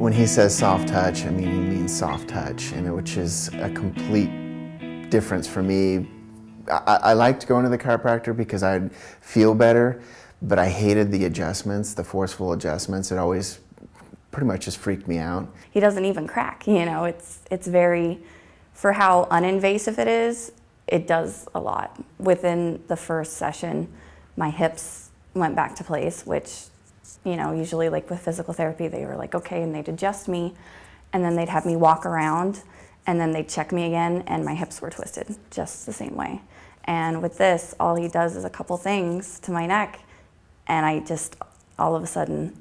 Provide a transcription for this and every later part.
When he says soft touch, I mean, he means soft touch, which is a complete difference for me. I liked going to the chiropractor because I'd feel better, but I hated the adjustments, the forceful adjustments. It always pretty much just freaked me out. He doesn't even crack, you know, it's very, for how uninvasive it is, it does a lot. Within the first session, my hips went back to place, which, you know, usually like with physical therapy, they were like, okay, and they'd adjust me, and then they'd have me walk around, and then they'd check me again, and my hips were twisted just the same way. And with this, all he does is a couple things to my neck, and I just all of a sudden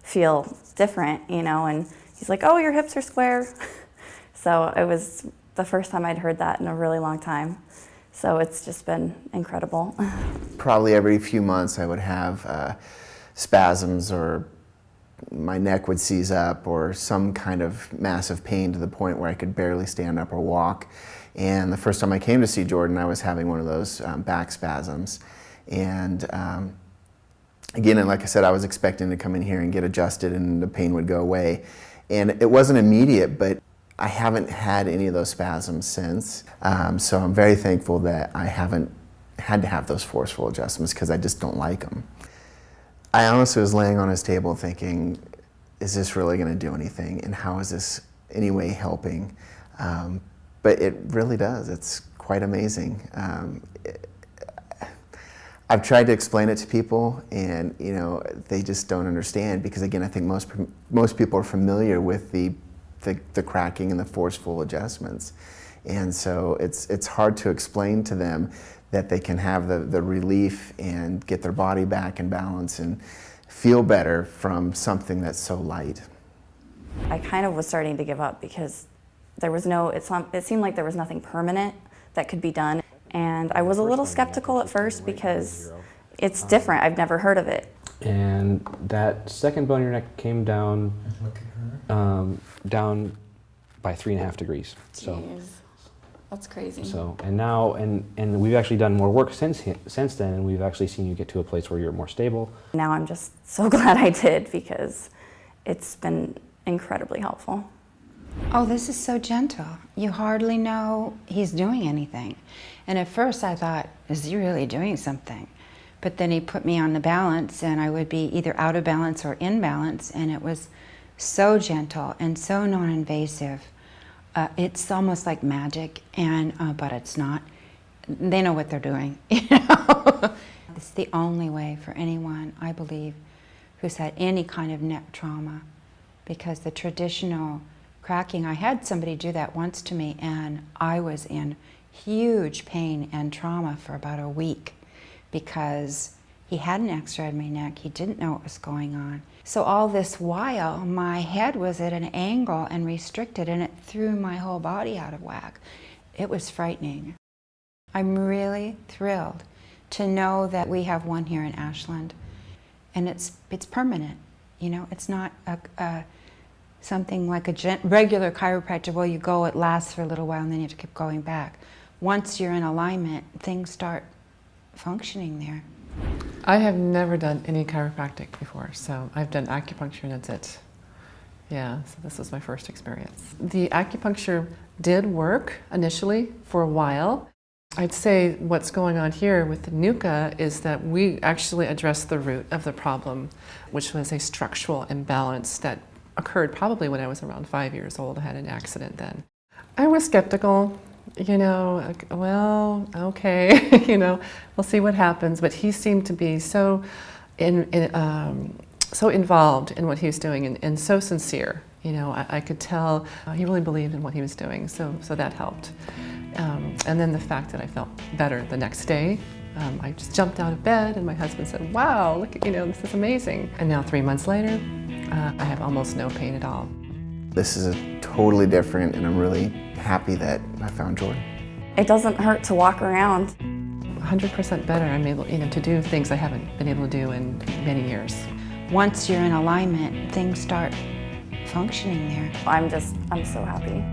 feel different, you know, and he's like, oh, your hips are square. So it was the first time I'd heard that in a really long time. So it's just been incredible. Probably every few months I would have spasms, or my neck would seize up, or some kind of massive pain to the point where I could barely stand up or walk. And the first time I came to see Jordan, I was having one of those back spasms. And again, and like I said, I was expecting to come in here and get adjusted and the pain would go away. And it wasn't immediate, but I haven't had any of those spasms since. So I'm very thankful that I haven't had to have those forceful adjustments, because I just don't like them. I honestly was laying on his table thinking, is this really going to do anything? And how is this anyway helping? But it really does. It's quite amazing. I've tried to explain it to people, and you know, they just don't understand, because again, I think most people are familiar with the cracking and the forceful adjustments, and so it's hard to explain to them that they can have the relief and get their body back in balance and feel better from something that's so light. I kind of was starting to give up, because there was it seemed like there was nothing permanent that could be done. And I was a little skeptical at first, because it's different. I've never heard of it. And that second bone in your neck came down down by 3.5 degrees. So Jeez. That's crazy. So, and now, and we've actually done more work since then, and we've actually seen you get to a place where you're more stable. Now I'm just so glad I did, because it's been incredibly helpful. Oh, this is so gentle. You hardly know he's doing anything. And at first I thought, is he really doing something? But then he put me on the balance, and I would be either out of balance or in balance, and it was so gentle and so non-invasive. It's almost like magic, and but it's not. They know what they're doing, you know? It's the only way for anyone, I believe, who's had any kind of neck trauma, because the traditional cracking, I had somebody do that once to me, and I was in huge pain and trauma for about a week, because he hadn't x-rayed my neck, he didn't know what was going on. So all this while, my head was at an angle and restricted, and it threw my whole body out of whack. It was frightening. I'm really thrilled to know that we have one here in Ashland, and it's permanent. You know, it's not something like a regular chiropractor. Well, you go, it lasts for a little while, and then you have to keep going back. Once you're in alignment, things start functioning there. I have never done any chiropractic before, so I've done acupuncture and that's it. Yeah, so this was my first experience. The acupuncture did work initially for a while. I'd say what's going on here with the NUCA is that we actually addressed the root of the problem, which was a structural imbalance that occurred probably when I was around 5 years old. I had an accident then. I was skeptical, you know, like, well, okay, you know, we'll see what happens. But he seemed to be so so involved in what he was doing, and so sincere. You know, I could tell he really believed in what he was doing, so that helped. And then the fact that I felt better the next day. I just jumped out of bed, and my husband said, wow, look, you know, this is amazing. And now 3 months later, I have almost no pain at all. This is totally different, and I'm really happy that I found Jordan. It doesn't hurt to walk around. 100% better. I'm able, you know, to do things I haven't been able to do in many years. Once you're in alignment, things start functioning there. I'm so happy.